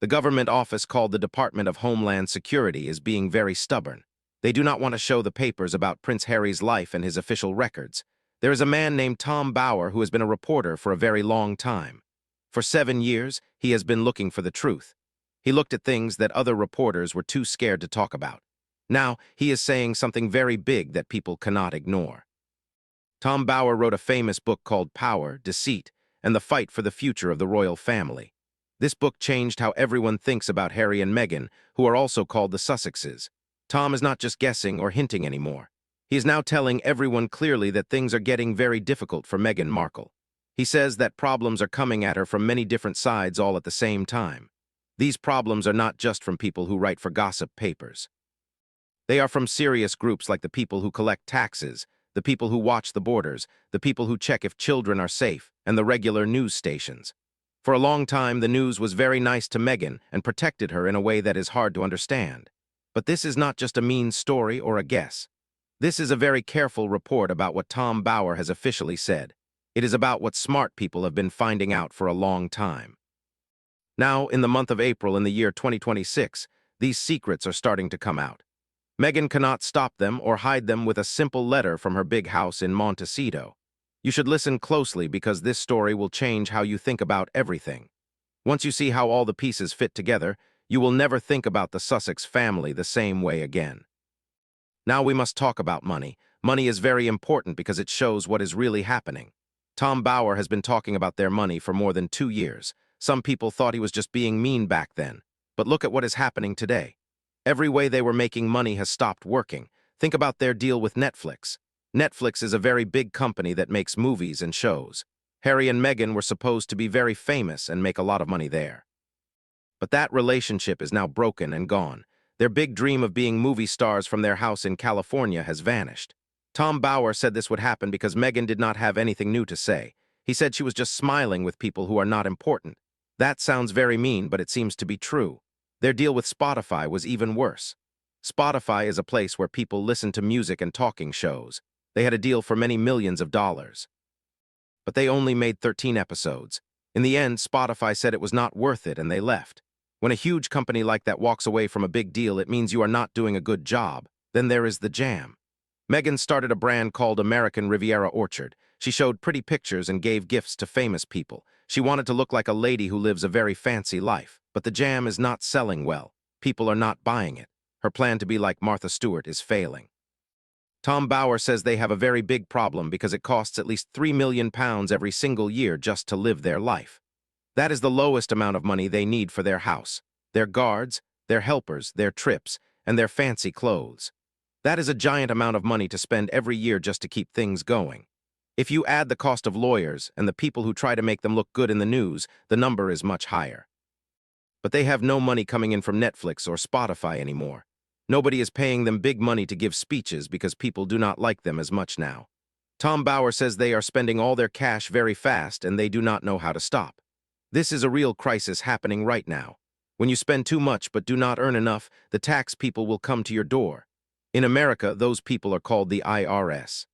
The government office called the Department of Homeland Security is being very stubborn. They do not want to show the papers about Prince Harry's life and his official records. There is a man named Tom Bower who has been a reporter for a very long time. For 7 years, he has been looking for the truth. He looked at things that other reporters were too scared to talk about. Now, he is saying something very big that people cannot ignore. Tom Bower wrote a famous book called Power, Deceit, and the Fight for the Future of the Royal Family. This book changed how everyone thinks about Harry and Meghan, who are also called the Sussexes. Tom is not just guessing or hinting anymore. He is now telling everyone clearly that things are getting very difficult for Meghan Markle. He says that problems are coming at her from many different sides all at the same time. These problems are not just from people who write for gossip papers. They are from serious groups like the people who collect taxes, the people who watch the borders, the people who check if children are safe, and the regular news stations. For a long time, the news was very nice to Meghan and protected her in a way that is hard to understand. But this is not just a mean story or a guess. This is a very careful report about what Tom Bower has officially said. It is about what smart people have been finding out for a long time. Now, in the month of April in the year 2026, these secrets are starting to come out. Meghan cannot stop them or hide them with a simple letter from her big house in Montecito. You should listen closely because this story will change how you think about everything. Once you see how all the pieces fit together, you will never think about the Sussex family the same way again. Now we must talk about money. Money is very important because it shows what is really happening. Tom Bower has been talking about their money for more than 2 years. Some people thought he was just being mean back then. But look at what is happening today. Every way they were making money has stopped working. Think about their deal with Netflix. Netflix is a very big company that makes movies and shows. Harry and Meghan were supposed to be very famous and make a lot of money there. But that relationship is now broken and gone. Their big dream of being movie stars from their house in California has vanished. Tom Bower said this would happen because Meghan did not have anything new to say. He said she was just smiling with people who are not important. That sounds very mean, but it seems to be true. Their deal with Spotify was even worse. Spotify is a place where people listen to music and talking shows. They had a deal for many millions of dollars. But they only made 13 episodes. In the end, Spotify said it was not worth it and they left. When a huge company like that walks away from a big deal, it means you are not doing a good job. Then there is the jam. Meghan started a brand called American Riviera Orchard. She showed pretty pictures and gave gifts to famous people. She wanted to look like a lady who lives a very fancy life. But the jam is not selling well. People are not buying it. Her plan to be like Martha Stewart is failing. Tom Bower says they have a very big problem because it costs at least £3 million every single year just to live their life. That is the lowest amount of money they need for their house, their guards, their helpers, their trips, and their fancy clothes. That is a giant amount of money to spend every year just to keep things going. If you add the cost of lawyers and the people who try to make them look good in the news, the number is much higher. But they have no money coming in from Netflix or Spotify anymore. Nobody is paying them big money to give speeches because people do not like them as much now. Tom Bower says they are spending all their cash very fast and they do not know how to stop. This is a real crisis happening right now. When you spend too much but do not earn enough, the tax people will come to your door. In America, those people are called the IRS.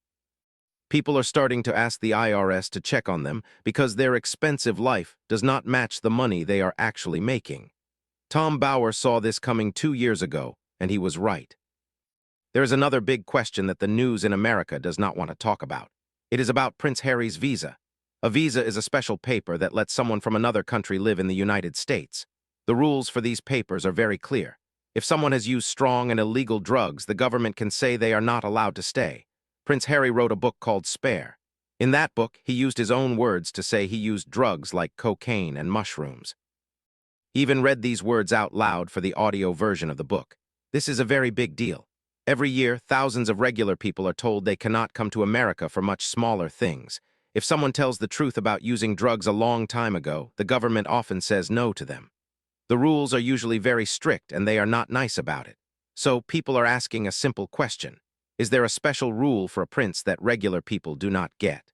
People are starting to ask the IRS to check on them because their expensive life does not match the money they are actually making. Tom Bower saw this coming 2 years ago, and he was right. There is another big question that the news in America does not want to talk about. It is about Prince Harry's visa. A visa is a special paper that lets someone from another country live in the United States. The rules for these papers are very clear. If someone has used strong and illegal drugs, the government can say they are not allowed to stay. Prince Harry wrote a book called Spare. In that book, he used his own words to say he used drugs like cocaine and mushrooms. He even read these words out loud for the audio version of the book. This is a very big deal. Every year, thousands of regular people are told they cannot come to America for much smaller things. If someone tells the truth about using drugs a long time ago, the government often says no to them. The rules are usually very strict and they are not nice about it. So people are asking a simple question. Is there a special rule for a prince that regular people do not get?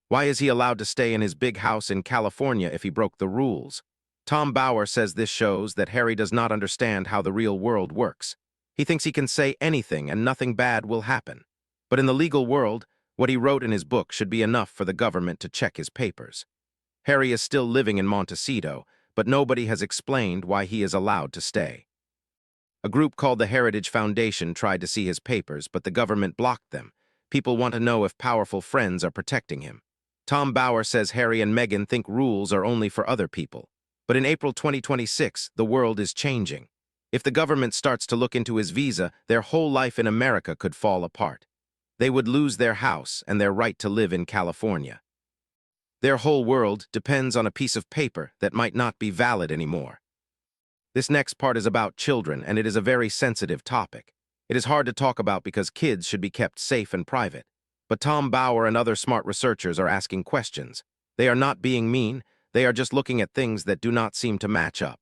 Why is he allowed to stay in his big house in California if he broke the rules? Tom Bower says this shows that Harry does not understand how the real world works. He thinks he can say anything and nothing bad will happen. But in the legal world, what he wrote in his book should be enough for the government to check his papers. Harry is still living in Montecito, but nobody has explained why he is allowed to stay. A group called the Heritage Foundation tried to see his papers, but the government blocked them. People want to know if powerful friends are protecting him. Tom Bower says Harry and Meghan think rules are only for other people. But in April 2026, the world is changing. If the government starts to look into his visa, their whole life in America could fall apart. They would lose their house and their right to live in California. Their whole world depends on a piece of paper that might not be valid anymore. This next part is about children, and it is a very sensitive topic. It is hard to talk about because kids should be kept safe and private. But Tom Bower and other smart researchers are asking questions. They are not being mean, they are just looking at things that do not seem to match up.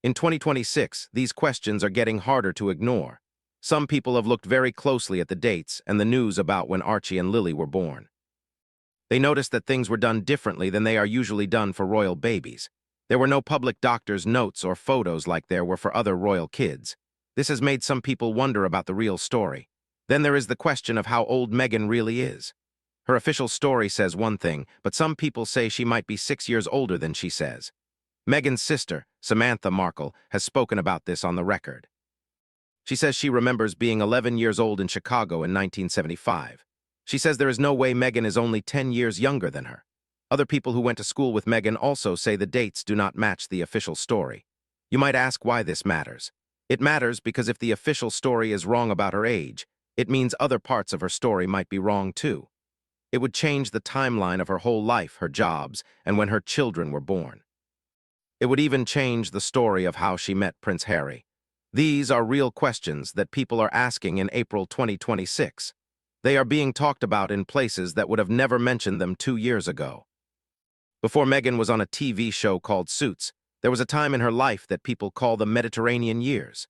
In 2026, these questions are getting harder to ignore. Some people have looked very closely at the dates and the news about when Archie and Lily were born. They noticed that things were done differently than they are usually done for royal babies. There were no public doctor's notes or photos like there were for other royal kids. This has made some people wonder about the real story. Then there is the question of how old Meghan really is. Her official story says one thing, but some people say she might be 6 years older than she says. Meghan's sister, Samantha Markle, has spoken about this on the record. She says she remembers being 11 years old in Chicago in 1975. She says there is no way Meghan is only 10 years younger than her. Other people who went to school with Meghan also say the dates do not match the official story. You might ask why this matters. It matters because if the official story is wrong about her age, it means other parts of her story might be wrong too. It would change the timeline of her whole life, her jobs, and when her children were born. It would even change the story of how she met Prince Harry. These are real questions that people are asking in April 2026. They are being talked about in places that would have never mentioned them 2 years ago. Before Meghan was on a TV show called Suits, there was a time in her life that people call the Mediterranean years.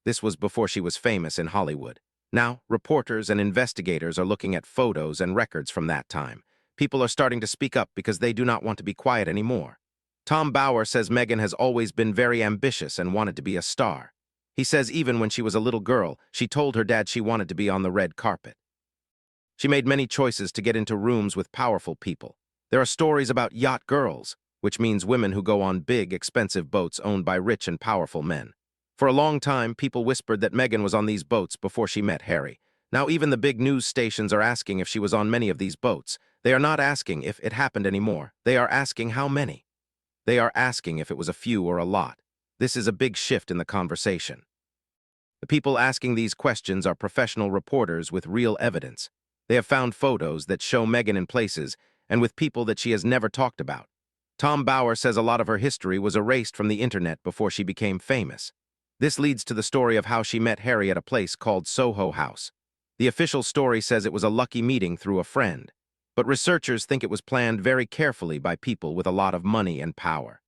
This was before she was famous in Hollywood. Now, reporters and investigators are looking at photos and records from that time. People are starting to speak up because they do not want to be quiet anymore. Tom Bower says Meghan has always been very ambitious and wanted to be a star. He says even when she was a little girl, she told her dad she wanted to be on the red carpet. She made many choices to get into rooms with powerful people. There are stories about yacht girls, which means women who go on big, expensive boats owned by rich and powerful men. For a long time, people whispered that Meghan was on these boats before she met Harry. Now even the big news stations are asking if she was on many of these boats. They are not asking if it happened anymore. They are asking how many. They are asking if it was a few or a lot. This is a big shift in the conversation. The people asking these questions are professional reporters with real evidence. They have found photos that show Meghan in places and with people that she has never talked about. Tom Bower says a lot of her history was erased from the internet before she became famous. This leads to the story of how she met Harry at a place called Soho House. The official story says it was a lucky meeting through a friend, but researchers think it was planned very carefully by people with a lot of money and power.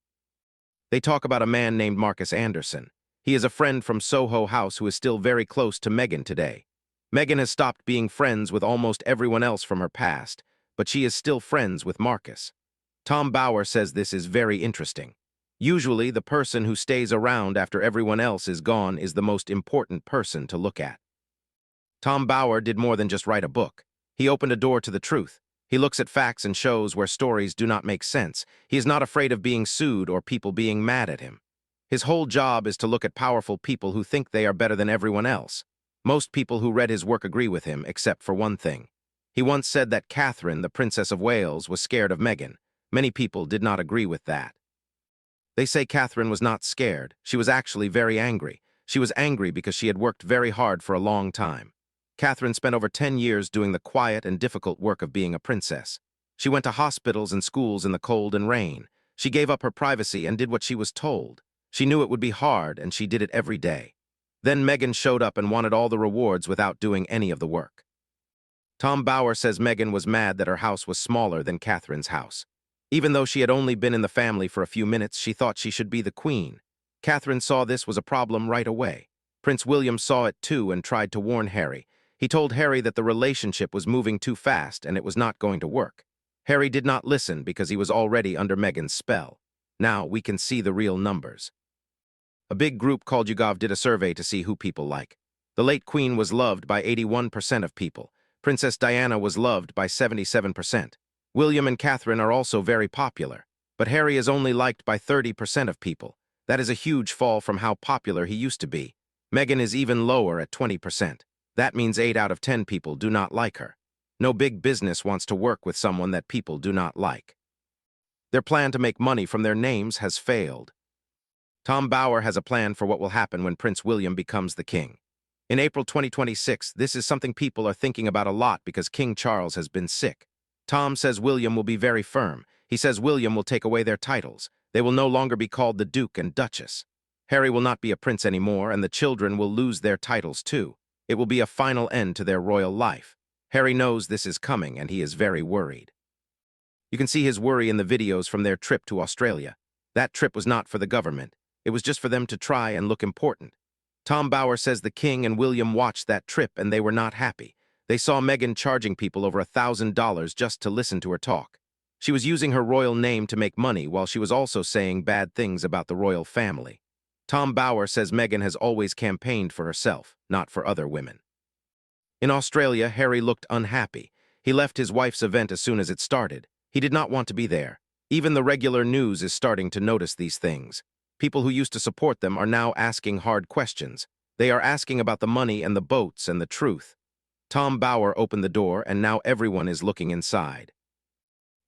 They talk about a man named Marcus Anderson. He is a friend from Soho House who is still very close to Meghan today. Meghan has stopped being friends with almost everyone else from her past, but she is still friends with Marcus. Tom Bower says this is very interesting. Usually, the person who stays around after everyone else is gone is the most important person to look at. Tom Bower did more than just write a book. He opened a door to the truth. He looks at facts and shows where stories do not make sense. He is not afraid of being sued or people being mad at him. His whole job is to look at powerful people who think they are better than everyone else. Most people who read his work agree with him, except for one thing. He once said that Catherine, the Princess of Wales, was scared of Meghan. Many people did not agree with that. They say Catherine was not scared. She was actually very angry. She was angry because she had worked very hard for a long time. Catherine spent over 10 years doing the quiet and difficult work of being a princess. She went to hospitals and schools in the cold and rain. She gave up her privacy and did what she was told. She knew it would be hard, and she did it every day. Then Meghan showed up and wanted all the rewards without doing any of the work. Tom Bower says Meghan was mad that her house was smaller than Catherine's house. Even though she had only been in the family for a few minutes, she thought she should be the queen. Catherine saw this was a problem right away. Prince William saw it too and tried to warn Harry. He told Harry that the relationship was moving too fast and it was not going to work. Harry did not listen because he was already under Meghan's spell. Now we can see the real numbers. A big group called YouGov did a survey to see who people like. The late queen was loved by 81% of people. Princess Diana was loved by 77%. William and Catherine are also very popular. But Harry is only liked by 30% of people. That is a huge fall from how popular he used to be. Meghan is even lower at 20%. That means 8 out of 10 people do not like her. No big business wants to work with someone that people do not like. Their plan to make money from their names has failed. Tom Bower has a plan for what will happen when Prince William becomes the king. In April 2026, this is something people are thinking about a lot because King Charles has been sick. Tom says William will be very firm. He says William will take away their titles. They will no longer be called the Duke and Duchess. Harry will not be a prince anymore, and the children will lose their titles too. It will be a final end to their royal life. Harry knows this is coming, and he is very worried. You can see his worry in the videos from their trip to Australia. That trip was not for the government. It was just for them to try and look important. Tom Bower says the King and William watched that trip and they were not happy. They saw Meghan charging people over $1,000 just to listen to her talk. She was using her royal name to make money while she was also saying bad things about the royal family. Tom Bower says Meghan has always campaigned for herself, not for other women. In Australia, Harry looked unhappy. He left his wife's event as soon as it started. He did not want to be there. Even the regular news is starting to notice these things. People who used to support them are now asking hard questions. They are asking about the money and the boats and the truth. Tom Bower opened the door and now everyone is looking inside.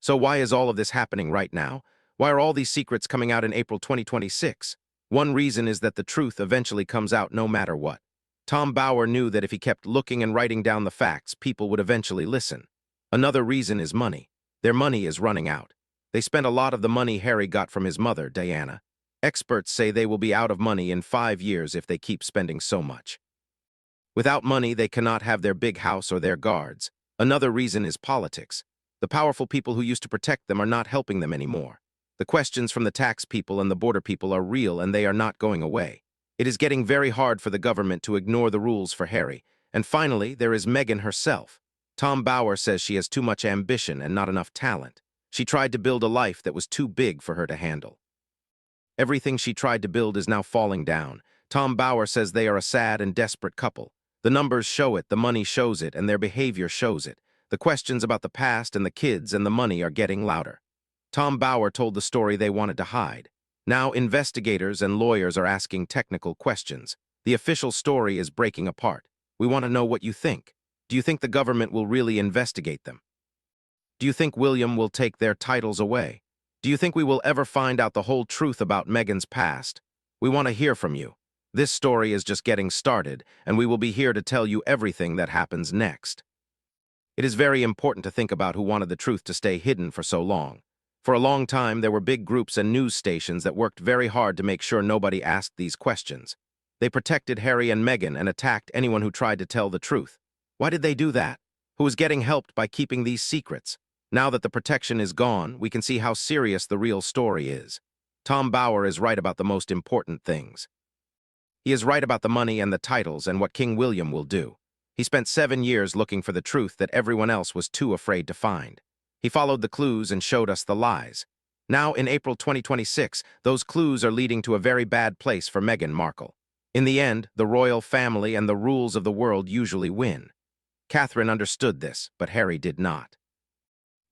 So why is all of this happening right now? Why are all these secrets coming out in April 2026? One reason is that the truth eventually comes out no matter what. Tom Bower knew that if he kept looking and writing down the facts, people would eventually listen. Another reason is money. Their money is running out. They spent a lot of the money Harry got from his mother, Diana. Experts say they will be out of money in 5 years if they keep spending so much. Without money, they cannot have their big house or their guards. Another reason is politics. The powerful people who used to protect them are not helping them anymore. The questions from the tax people and the border people are real and they are not going away. It is getting very hard for the government to ignore the rules for Harry. And finally, there is Meghan herself. Tom Bower says she has too much ambition and not enough talent. She tried to build a life that was too big for her to handle. Everything she tried to build is now falling down. Tom Bower says they are a sad and desperate couple. The numbers show it, the money shows it, and their behavior shows it. The questions about the past and the kids and the money are getting louder. Tom Bower told the story they wanted to hide. Now investigators and lawyers are asking technical questions. The official story is breaking apart. We want to know what you think. Do you think the government will really investigate them? Do you think William will take their titles away? Do you think we will ever find out the whole truth about Meghan's past? We want to hear from you. This story is just getting started, and we will be here to tell you everything that happens next. It is very important to think about who wanted the truth to stay hidden for so long. For a long time, there were big groups and news stations that worked very hard to make sure nobody asked these questions. They protected Harry and Meghan and attacked anyone who tried to tell the truth. Why did they do that? Who is getting helped by keeping these secrets? Now that the protection is gone, we can see how serious the real story is. Tom Bower is right about the most important things. He is right about the money and the titles and what King William will do. He spent 7 years looking for the truth that everyone else was too afraid to find. He followed the clues and showed us the lies. Now, in April 2026, those clues are leading to a very bad place for Meghan Markle. In the end, the royal family and the rules of the world usually win. Catherine understood this, but Harry did not.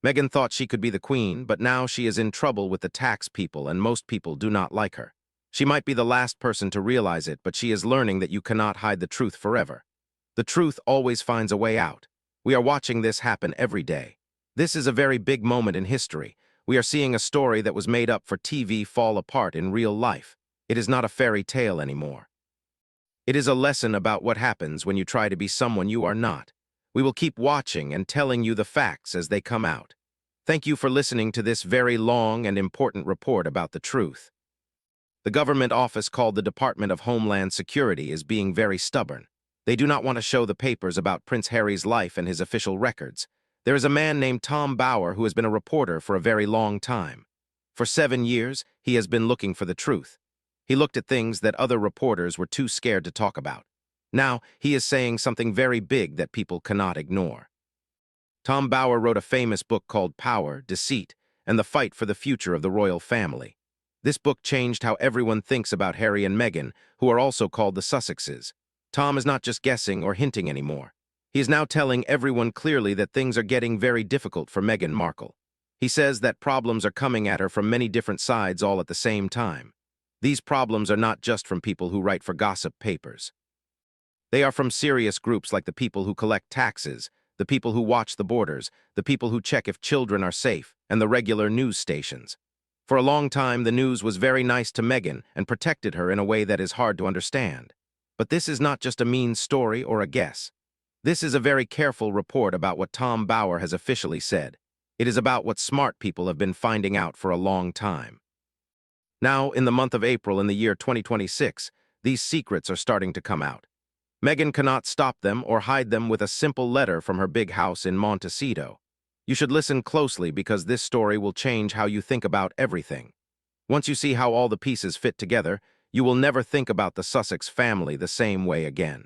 Meghan thought she could be the queen, but now she is in trouble with the tax people and most people do not like her. She might be the last person to realize it, but she is learning that you cannot hide the truth forever. The truth always finds a way out. We are watching this happen every day. This is a very big moment in history. We are seeing a story that was made up for TV fall apart in real life. It is not a fairy tale anymore. It is a lesson about what happens when you try to be someone you are not. We will keep watching and telling you the facts as they come out. Thank you for listening to this very long and important report about the truth. The government office called the Department of Homeland Security is being very stubborn. They do not want to show the papers about Prince Harry's life and his official records. There is a man named Tom Bower who has been a reporter for a very long time. For 7 years, he has been looking for the truth. He looked at things that other reporters were too scared to talk about. Now, he is saying something very big that people cannot ignore. Tom Bower wrote a famous book called Power, Deceit, and the Fight for the Future of the Royal Family. This book changed how everyone thinks about Harry and Meghan, who are also called the Sussexes. Tom is not just guessing or hinting anymore. He is now telling everyone clearly that things are getting very difficult for Meghan Markle. He says that problems are coming at her from many different sides all at the same time. These problems are not just from people who write for gossip papers. They are from serious groups like the people who collect taxes, the people who watch the borders, the people who check if children are safe, and the regular news stations. For a long time, the news was very nice to Meghan and protected her in a way that is hard to understand. But this is not just a mean story or a guess. This is a very careful report about what Tom Bower has officially said. It is about what smart people have been finding out for a long time. Now, in the month of April in the year 2026, these secrets are starting to come out. Meghan cannot stop them or hide them with a simple letter from her big house in Montecito. You should listen closely because this story will change how you think about everything. Once you see how all the pieces fit together, you will never think about the Sussex family the same way again.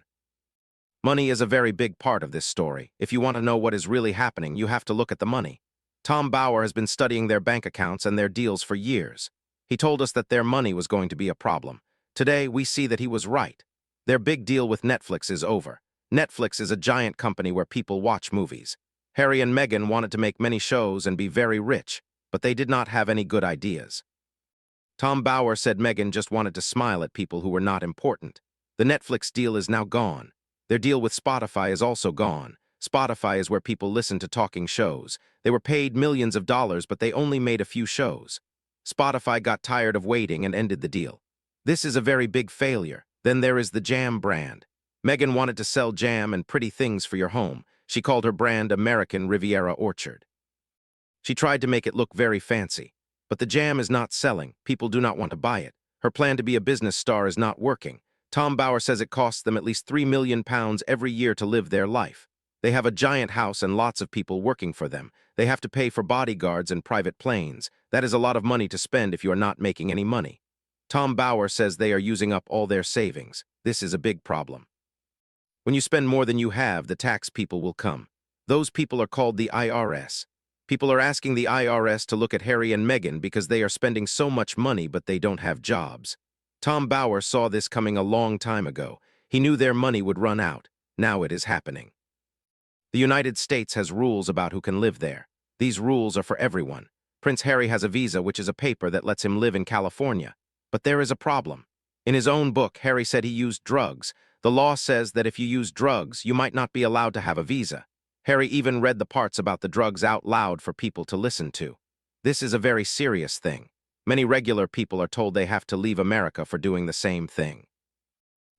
Money is a very big part of this story. If you want to know what is really happening, you have to look at the money. Tom Bower has been studying their bank accounts and their deals for years. He told us that their money was going to be a problem. Today, we see that he was right. Their big deal with Netflix is over. Netflix is a giant company where people watch movies. Harry and Meghan wanted to make many shows and be very rich, but they did not have any good ideas. Tom Bower said Meghan just wanted to smile at people who were not important. The Netflix deal is now gone. Their deal with Spotify is also gone. Spotify is where people listen to talking shows. They were paid millions of dollars, but they only made a few shows. Spotify got tired of waiting and ended the deal. This is a very big failure. Then there is the jam brand. Meghan wanted to sell jam and pretty things for your home. She called her brand American Riviera Orchard. She tried to make it look very fancy. But the jam is not selling. People do not want to buy it. Her plan to be a business star is not working. Tom Bower says it costs them at least £3 million every year to live their life. They have a giant house and lots of people working for them. They have to pay for bodyguards and private planes. That is a lot of money to spend if you are not making any money. Tom Bower says they are using up all their savings. This is a big problem. When you spend more than you have, the tax people will come. Those people are called the IRS. People are asking the IRS to look at Harry and Meghan because they are spending so much money but they don't have jobs. Tom Bower saw this coming a long time ago. He knew their money would run out. Now it is happening. The United States has rules about who can live there. These rules are for everyone. Prince Harry has a visa, which is a paper that lets him live in California. But there is a problem. In his own book, Harry said he used drugs. The law says that if you use drugs, you might not be allowed to have a visa. Harry even read the parts about the drugs out loud for people to listen to. This is a very serious thing. Many regular people are told they have to leave America for doing the same thing.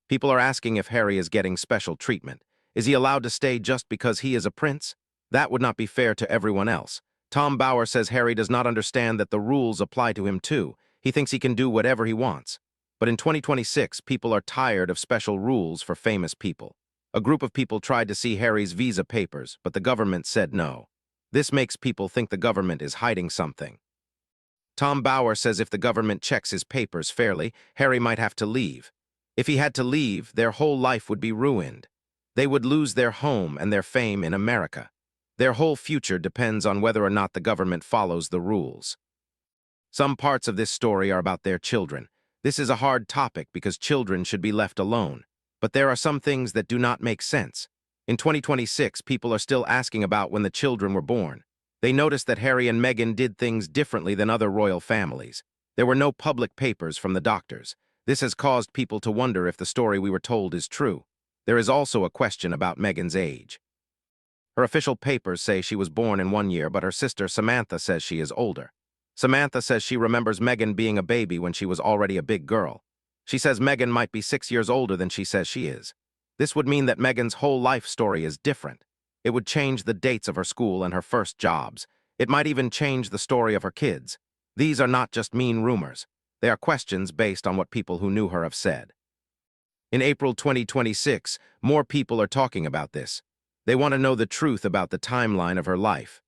People are asking if Harry is getting special treatment. Is he allowed to stay just because he is a prince? That would not be fair to everyone else. Tom Bower says Harry does not understand that the rules apply to him too. He thinks he can do whatever he wants. But in 2026, people are tired of special rules for famous people. A group of people tried to see Harry's visa papers, but the government said no. This makes people think the government is hiding something. Tom Bower says if the government checks his papers fairly, Harry might have to leave. If he had to leave, their whole life would be ruined. They would lose their home and their fame in America. Their whole future depends on whether or not the government follows the rules. Some parts of this story are about their children. This is a hard topic because children should be left alone. But there are some things that do not make sense. In 2026, people are still asking about when the children were born. They noticed that Harry and Meghan did things differently than other royal families. There were no public papers from the doctors. This has caused people to wonder if the story we were told is true. There is also a question about Meghan's age. Her official papers say she was born in 1 year, but her sister Samantha says she is older. Samantha says she remembers Meghan being a baby when she was already a big girl. She says Meghan might be 6 years older than she says she is. This would mean that Meghan's whole life story is different. It would change the dates of her school and her first jobs. It might even change the story of her kids. These are not just mean rumors. They are questions based on what people who knew her have said. In April 2026, more people are talking about this. They want to know the truth about the timeline of her life.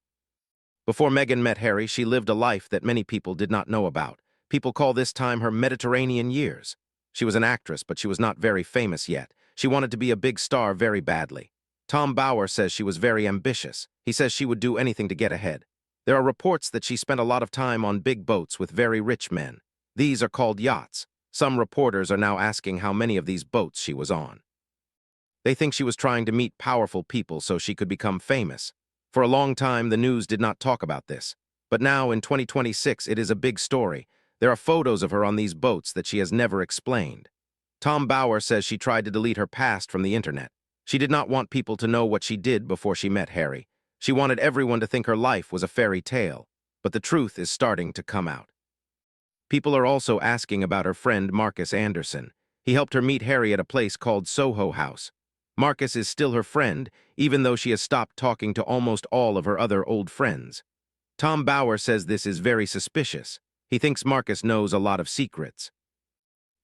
Before Meghan met Harry, she lived a life that many people did not know about. People call this time her Mediterranean years. She was an actress, but she was not very famous yet. She wanted to be a big star very badly. Tom Bower says she was very ambitious. He says she would do anything to get ahead. There are reports that she spent a lot of time on big boats with very rich men. These are called yachts. Some reporters are now asking how many of these boats she was on. They think she was trying to meet powerful people so she could become famous. For a long time, the news did not talk about this. But now, in 2026, it is a big story. There are photos of her on these boats that she has never explained. Tom Bower says she tried to delete her past from the internet. She did not want people to know what she did before she met Harry. She wanted everyone to think her life was a fairy tale. But the truth is starting to come out. People are also asking about her friend Marcus Anderson. He helped her meet Harry at a place called Soho House. Marcus is still her friend, even though she has stopped talking to almost all of her other old friends. Tom Bower says this is very suspicious. He thinks Marcus knows a lot of secrets.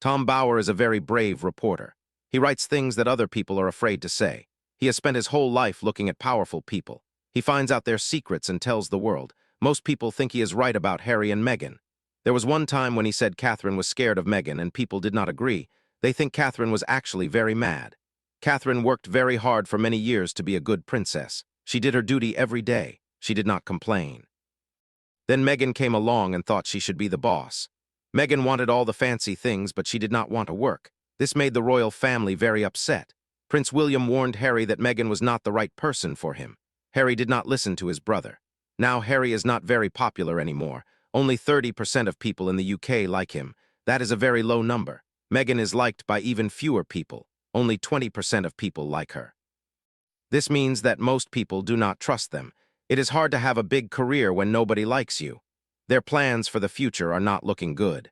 Tom Bower is a very brave reporter. He writes things that other people are afraid to say. He has spent his whole life looking at powerful people. He finds out their secrets and tells the world. Most people think he is right about Harry and Meghan. There was one time when he said Catherine was scared of Meghan and people did not agree. They think Catherine was actually very mad. Catherine worked very hard for many years to be a good princess. She did her duty every day. She did not complain. Then Meghan came along and thought she should be the boss. Meghan wanted all the fancy things, but she did not want to work. This made the royal family very upset. Prince William warned Harry that Meghan was not the right person for him. Harry did not listen to his brother. Now Harry is not very popular anymore. Only 30% of people in the UK like him. That is a very low number. Meghan is liked by even fewer people. Only 20% of people like her. This means that most people do not trust them. It is hard to have a big career when nobody likes you. Their plans for the future are not looking good.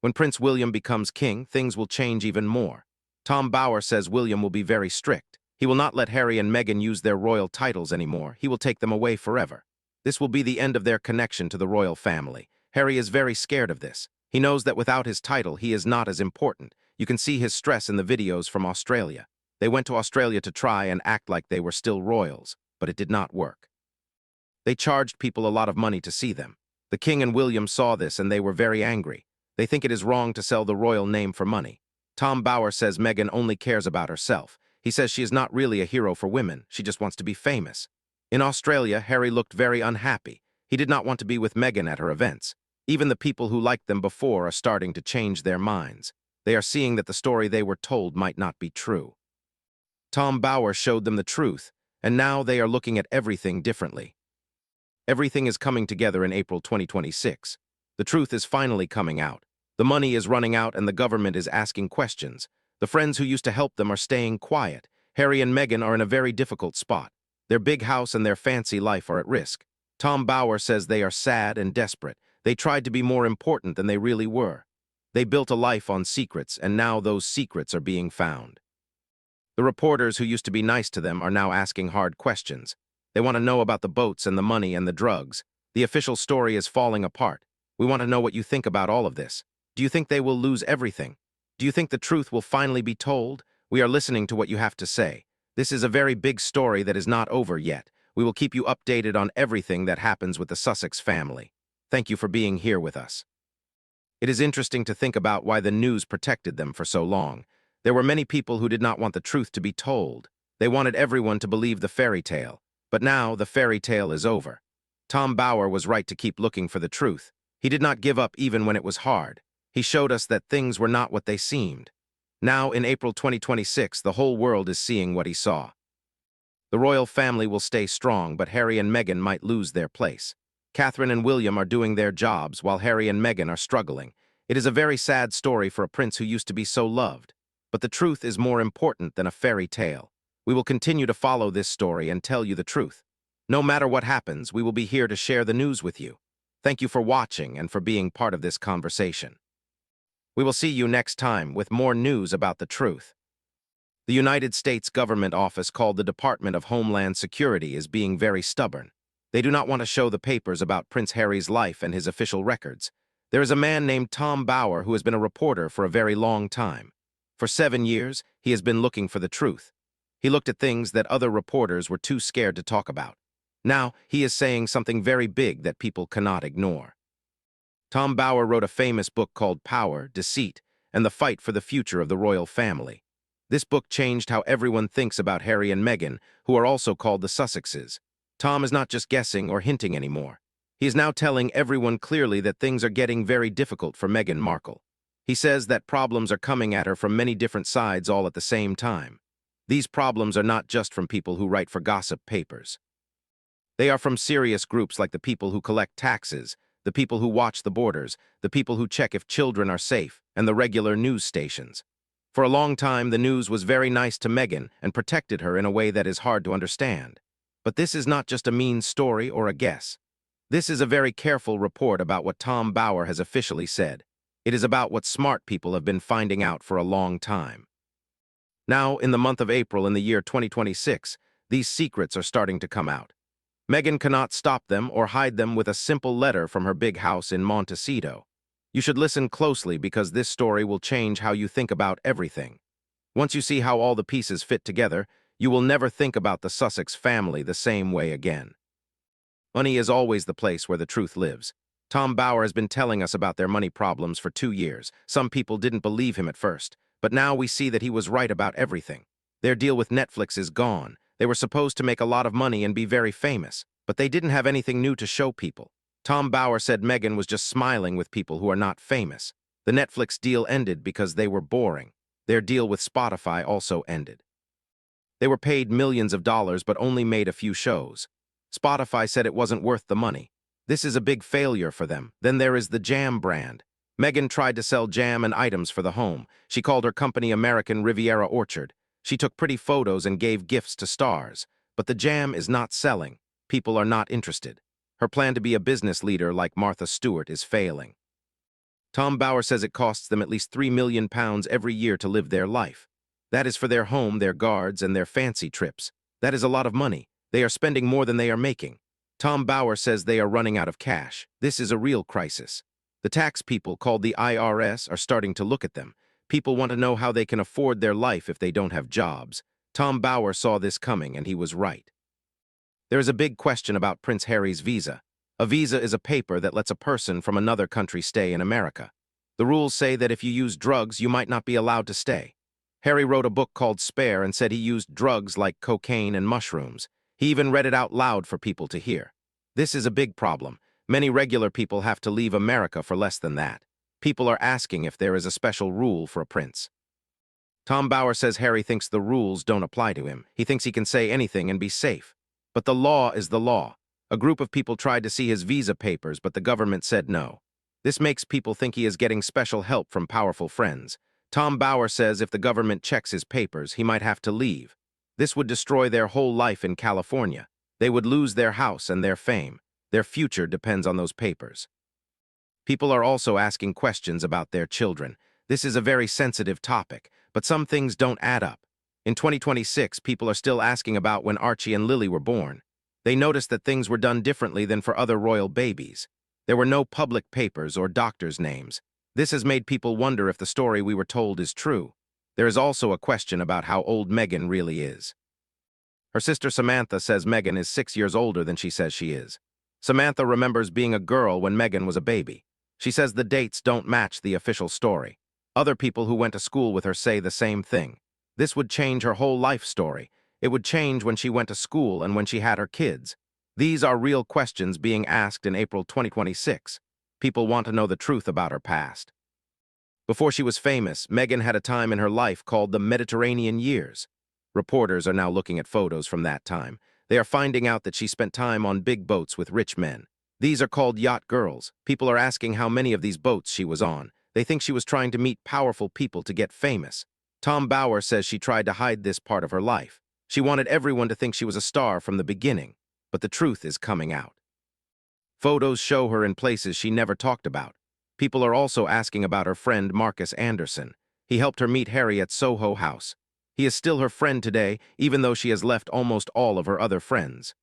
When Prince William becomes king, things will change even more. Tom Bower says William will be very strict. He will not let Harry and Meghan use their royal titles anymore. He will take them away forever. This will be the end of their connection to the royal family. Harry is very scared of this. He knows that without his title, he is not as important. You can see his stress in the videos from Australia. They went to Australia to try and act like they were still royals, but it did not work. They charged people a lot of money to see them. The king and William saw this and they were very angry. They think it is wrong to sell the royal name for money. Tom Bower says Meghan only cares about herself. He says she is not really a hero for women. She just wants to be famous. In Australia, Harry looked very unhappy. He did not want to be with Meghan at her events. Even the people who liked them before are starting to change their minds. They are seeing that the story they were told might not be true. Tom Bower showed them the truth, and now they are looking at everything differently. Everything is coming together in April 2026. The truth is finally coming out. The money is running out and the government is asking questions. The friends who used to help them are staying quiet. Harry and Meghan are in a very difficult spot. Their big house and their fancy life are at risk. Tom Bower says they are sad and desperate. They tried to be more important than they really were. They built a life on secrets, and now those secrets are being found. The reporters who used to be nice to them are now asking hard questions. They want to know about the boats and the money and the drugs. The official story is falling apart. We want to know what you think about all of this. Do you think they will lose everything? Do you think the truth will finally be told? We are listening to what you have to say. This is a very big story that is not over yet. We will keep you updated on everything that happens with the Sussex family. Thank you for being here with us. It is interesting to think about why the news protected them for so long. There were many people who did not want the truth to be told. They wanted everyone to believe the fairy tale. But now the fairy tale is over. Tom Bower was right to keep looking for the truth. He did not give up even when it was hard. He showed us that things were not what they seemed. Now, in April 2026, the whole world is seeing what he saw. The royal family will stay strong, but Harry and Meghan might lose their place. Catherine and William are doing their jobs, while Harry and Meghan are struggling. It is a very sad story for a prince who used to be so loved. But the truth is more important than a fairy tale. We will continue to follow this story and tell you the truth. No matter what happens, we will be here to share the news with you. Thank you for watching and for being part of this conversation. We will see you next time with more news about the truth. The United States government office called the Department of Homeland Security is being very stubborn. They do not want to show the papers about Prince Harry's life and his official records. There is a man named Tom Bower who has been a reporter for a very long time. For 7 years, he has been looking for the truth. He looked at things that other reporters were too scared to talk about. Now, he is saying something very big that people cannot ignore. Tom Bower wrote a famous book called Power, Deceit, and the Fight for the Future of the Royal Family. This book changed how everyone thinks about Harry and Meghan, who are also called the Sussexes. Tom is not just guessing or hinting anymore. He is now telling everyone clearly that things are getting very difficult for Meghan Markle. He says that problems are coming at her from many different sides all at the same time. These problems are not just from people who write for gossip papers. They are from serious groups like the people who collect taxes, the people who watch the borders, the people who check if children are safe, and the regular news stations. For a long time, the news was very nice to Meghan and protected her in a way that is hard to understand. But this is not just a mean story or a guess. This is a very careful report about what Tom Bower has officially said. It is about what smart people have been finding out for a long time. Now, in the month of April in the year 2026, these secrets are starting to come out. Meghan cannot stop them or hide them with a simple letter from her big house in Montecito. You should listen closely because this story will change how you think about everything. Once you see how all the pieces fit together, you will never think about the Sussex family the same way again. Money is always the place where the truth lives. Tom Bower has been telling us about their money problems for 2 years. Some people didn't believe him at first, but now we see that he was right about everything. Their deal with Netflix is gone. They were supposed to make a lot of money and be very famous, but they didn't have anything new to show people. Tom Bower said Meghan was just smiling with people who are not famous. The Netflix deal ended because they were boring. Their deal with Spotify also ended. They were paid millions of dollars but only made a few shows. Spotify said it wasn't worth the money. This is a big failure for them. Then there is the jam brand. Meghan tried to sell jam and items for the home. She called her company American Riviera Orchard. She took pretty photos and gave gifts to stars. But the jam is not selling. People are not interested. Her plan to be a business leader like Martha Stewart is failing. Tom Bower says it costs them at least £3 million every year to live their life. That is for their home, their guards, and their fancy trips. That is a lot of money. They are spending more than they are making. Tom Bower says they are running out of cash. This is a real crisis. The tax people, called the IRS, are starting to look at them. People want to know how they can afford their life if they don't have jobs. Tom Bower saw this coming, and he was right. There is a big question about Prince Harry's visa. A visa is a paper that lets a person from another country stay in America. The rules say that if you use drugs, you might not be allowed to stay. Harry wrote a book called Spare and said he used drugs like cocaine and mushrooms. He even read it out loud for people to hear. This is a big problem. Many regular people have to leave America for less than that. People are asking if there is a special rule for a prince. Tom Bower says Harry thinks the rules don't apply to him. He thinks he can say anything and be safe. But the law is the law. A group of people tried to see his visa papers, but the government said no. This makes people think he is getting special help from powerful friends. Tom Bower says if the government checks his papers, he might have to leave. This would destroy their whole life in California. They would lose their house and their fame. Their future depends on those papers. People are also asking questions about their children. This is a very sensitive topic, but some things don't add up. In 2026, people are still asking about when Archie and Lily were born. They noticed that things were done differently than for other royal babies. There were no public papers or doctors' names. This has made people wonder if the story we were told is true. There is also a question about how old Meghan really is. Her sister Samantha says Meghan is 6 years older than she says she is. Samantha remembers being a girl when Meghan was a baby. She says the dates don't match the official story. Other people who went to school with her say the same thing. This would change her whole life story. It would change when she went to school and when she had her kids. These are real questions being asked in April 2026. People want to know the truth about her past. Before she was famous, Meghan had a time in her life called the Mediterranean years. Reporters are now looking at photos from that time. They are finding out that she spent time on big boats with rich men. These are called yacht girls. People are asking how many of these boats she was on. They think she was trying to meet powerful people to get famous. Tom Bower says she tried to hide this part of her life. She wanted everyone to think she was a star from the beginning, but the truth is coming out. Photos show her in places she never talked about. People are also asking about her friend Marcus Anderson. He helped her meet Harry at Soho House. He is still her friend today, even though she has left almost all of her other friends.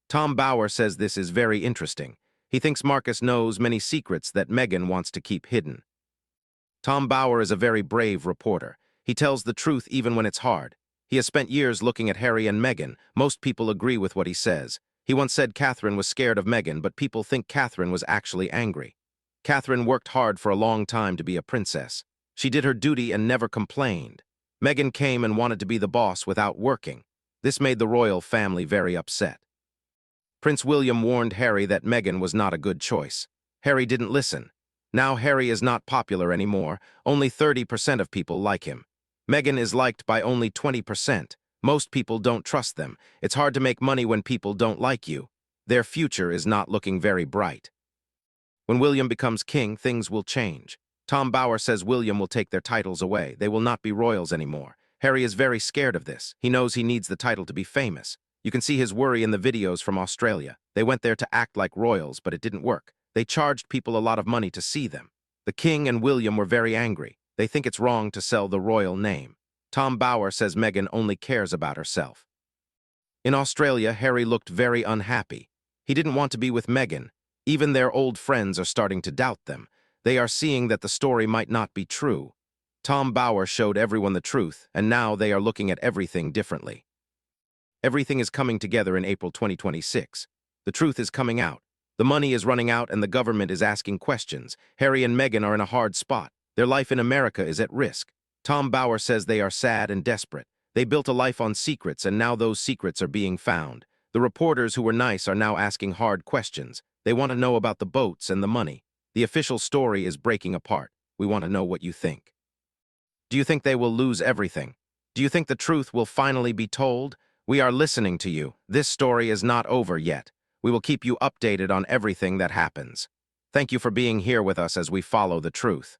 Tom Bower says this is very interesting. He thinks Marcus knows many secrets that Meghan wants to keep hidden. Tom Bower is a very brave reporter. He tells the truth even when it's hard. He has spent years looking at Harry and Meghan. Most people agree with what he says. He once said Catherine was scared of Meghan, but people think Catherine was actually angry. Catherine worked hard for a long time to be a princess. She did her duty and never complained. Meghan came and wanted to be the boss without working. This made the royal family very upset. Prince William warned Harry that Meghan was not a good choice. Harry didn't listen. Now Harry is not popular anymore. Only 30% of people like him. Meghan is liked by only 20%. Most people don't trust them. It's hard to make money when people don't like you. Their future is not looking very bright. When William becomes king, things will change. Tom Bower says William will take their titles away. They will not be royals anymore. Harry is very scared of this. He knows he needs the title to be famous. You can see his worry in the videos from Australia. They went there to act like royals, but it didn't work. They charged people a lot of money to see them. The king and William were very angry. They think it's wrong to sell the royal name. Tom Bower says Meghan only cares about herself. In Australia, Harry looked very unhappy. He didn't want to be with Meghan. Even their old friends are starting to doubt them. They are seeing that the story might not be true. Tom Bower showed everyone the truth, and now they are looking at everything differently. Everything is coming together in April 2026. The truth is coming out. The money is running out and the government is asking questions. Harry and Meghan are in a hard spot. Their life in America is at risk. Tom Bower says they are sad and desperate. They built a life on secrets, and now those secrets are being found. The reporters who were nice are now asking hard questions. They want to know about the boats and the money. The official story is breaking apart. We want to know what you think. Do you think they will lose everything? Do you think the truth will finally be told? We are listening to you. This story is not over yet. We will keep you updated on everything that happens. Thank you for being here with us as we follow the truth.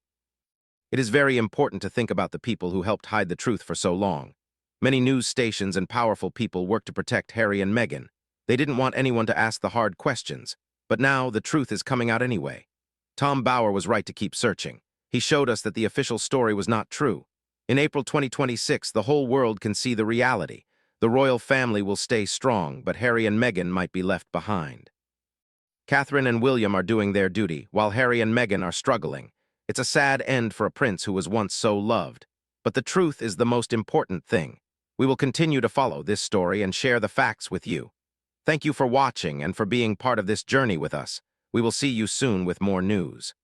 It is very important to think about the people who helped hide the truth for so long. Many news stations and powerful people work to protect Harry and Meghan. They didn't want anyone to ask the hard questions. But now the truth is coming out anyway. Tom Bower was right to keep searching. He showed us that the official story was not true. In April 2026, the whole world can see the reality. The royal family will stay strong, but Harry and Meghan might be left behind. Catherine and William are doing their duty, while Harry and Meghan are struggling. It's a sad end for a prince who was once so loved. But the truth is the most important thing. We will continue to follow this story and share the facts with you. Thank you for watching and for being part of this journey with us. We will see you soon with more news.